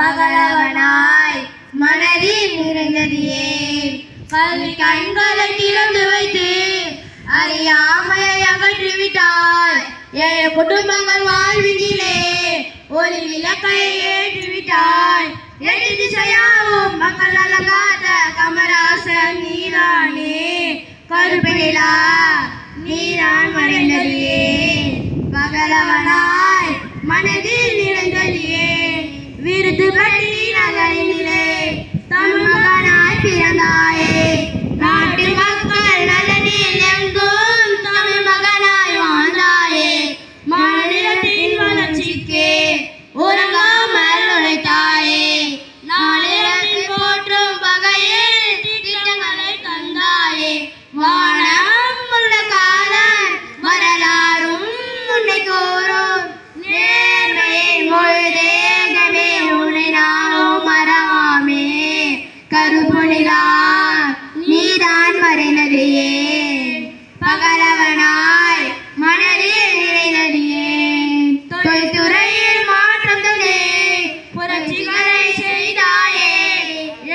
பகலவனாய் மனதில் நிறைந்ததியே கல்வி கண்களை திறந்து வைத்து அறியாமையை அகற்றிவிட்டாய். ஏழு குடும்பங்கள் வாழ்வினிலே ஒரு விளக்கை ஏற்றிவிட்டாய். எட்டு திசையாவும் மக்கள் அழகாத கமராசன் நீதானே. கருப்பு நிலா நீதான் மறைந்ததியே பகலவனாய் மனதில் நிறைந்ததியே. விருது பற்றி நகரினிலே தமிழ் மகனாய் பிறந்தாயே. நாட்டு மக்கள் நலனில் எங்கும் தமிழ் மகனாய் வாழ்ந்தாயே. மாநிலத்தின் வளர்ச்சிக்கே உறங்காமல் உழைத்தாயே. நாளிரத்தில் போற்றும் வகையில் திட்டங்களை தந்தாயே. வானம் உள்ள காலம் வரலாறும் உன்னை கூறும். நேர்மையின் முழுதேகமே உன்னை நானும் மறவாமே. கருப்பு நிலா நீதான் மறைந்ததியே பகலவனாய் மனதில் நிறைந்ததியே. தொழில்துறையில் மாற்றம் தந்தே புரட்சிகளை செய்தாயே.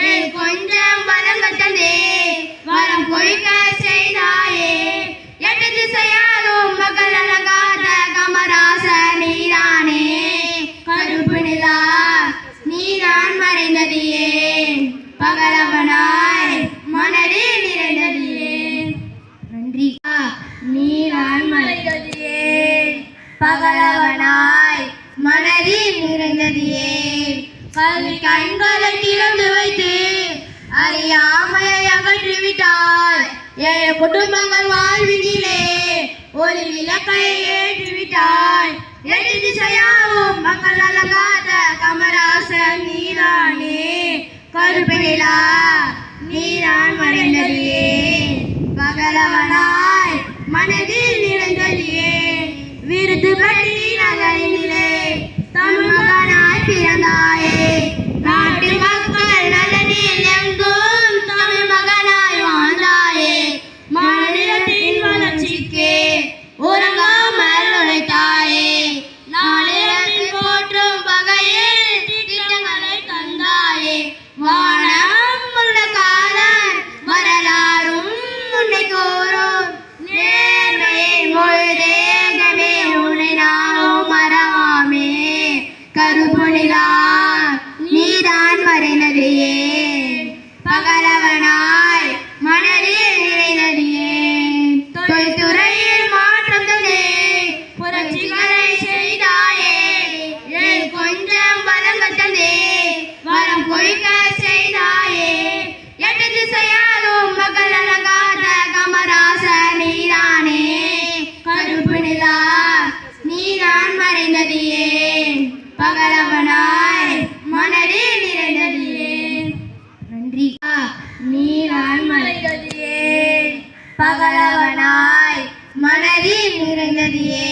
ஏன் கொஞ்சம் வளங்கள் தந்தே வளம் கொழிக்க செய்தாயே. எட்டு திசையாலும் மகள் அழகாத கமராச நீதானே. கருப்பு நிலா நீதான் மறைந்ததியே பகலவனாய் மனதில் நிறைந்ததியே. நன்றி. நீதான் மறைந்ததியே பகலவனாய் மனதில் நிறைந்ததியே கல்வி கண்களை திறந்து வைத்து அறியாமையை அகற்றிவிட்டாய். ஏழு குடும்பங்கள் வாழ்வினிலே ஒரு விளக்கை ஏற்றிவிட்டாய். எட்டு திசையாவும் மக்கள் அழகாத கமராசன் நீதானே. கருப்பு நிலா நீதான் மறைந்ததியே பகலவனாய் மனதில் நிறைந்ததியே. விருது பற்றி நகரினிலே தமிழ் மகனாய் பிறந்தாயே. நாட்டு மக்கள் நலனில் எங்கும் தமிழ் மகனாய் வாழ்ந்தாயே. மாநிலத்தின் வளர்ச்சிக்கே உறங்காமல் உழைத்தாயே. நாளிரத்தில் போற்றும் வகையில் திட்டங்களை தந்தாயே. வானம் உள்ள காலம் வரலாறும் உன்னை கூறும். நேர்மையின் முழுதேகமே உன்னை நானும் மறவாமே. கருப்பு நிலா நீதான் மறைந்ததியே பகலவனாய் மனதில் நிறைந்ததியே. தொழில்துறையில் மாற்றம் தந்தே புரட்சிகளை செய்தாயே. ஏன் கொஞ்சம் வளங்கள் தந்தே வளம் கொழிக்க செய்தாயே. எட்டு திசையாலும் மகள் அழகாத கமராச நீதானே. கருப்பு நிலா நீதான் மறைந்ததியே பகலவனாய் மனதில் நிறைந்ததியே. நன்றி. நீதான் மறைந்ததியே பகலவனாய் மனதில் நிறைந்ததியே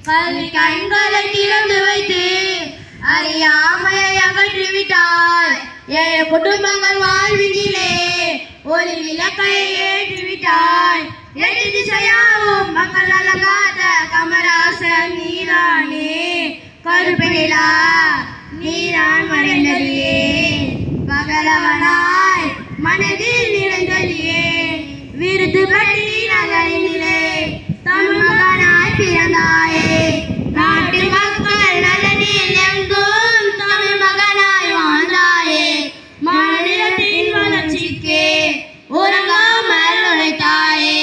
கல்வி கண்களை திறந்து வைத்து அறியாமையை அகற்றிவிட்டாய். ஏழு குடும்பங்கள் வாழ்வினிலே ஒரு விளக்கை ஏற்றிவிட்டாய். எட்டு திசையாவும் மக்கள் அழகாத கமராசன் நீதானே. கருப்பு நிலா நீதான் மறைந்ததியே பகலவனாய் மனதில் நிறைந்ததியே. விருது பற்றி நகரினிலே தமிழ் மகனாய் பிறந்தாயே. நாட்டு மக்கள் நலனில் எங்கும் தமிழ் மகனாய் வாழ்ந்தாயே. மாநிலத்தின் வளர்ச்சிக்கே உறங்காமல் உழைத்தாயே.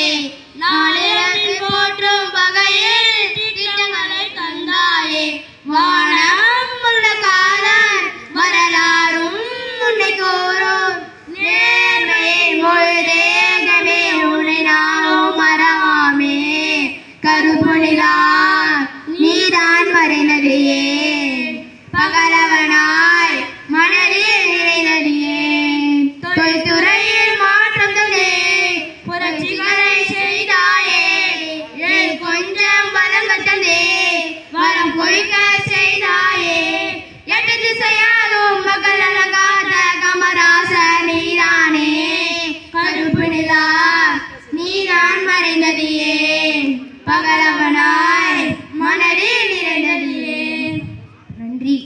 நாளிரத்தில் போற்றும் வகையில் திட்டங்களை தந்தாயே. வானம் உள்ள காலம் வரலாறும் உன்னை கூறும். நேர்மையின் முழுதேகமே உன்னை நானும் மறவாமே. கருப்பு நிலா நீதான் மறைந்ததியே பகலவனாய் மனதில் நிறைந்ததியே. தொழில்துறையில் மாற்றம் தந்தே புரட்சிகளை செய்தாயே. ஏன் கொஞ்சம் வளங்கள் தந்தே வளம் கொழிக்க செய்தாயே. எட்டு திசையாலும் மகள் அழகாத கமராச நீதானே. கருப்பு நிலா நீதான் மறைந்ததியே பகலவனாய் மனதில் நிறைந்ததியே. நன்றி.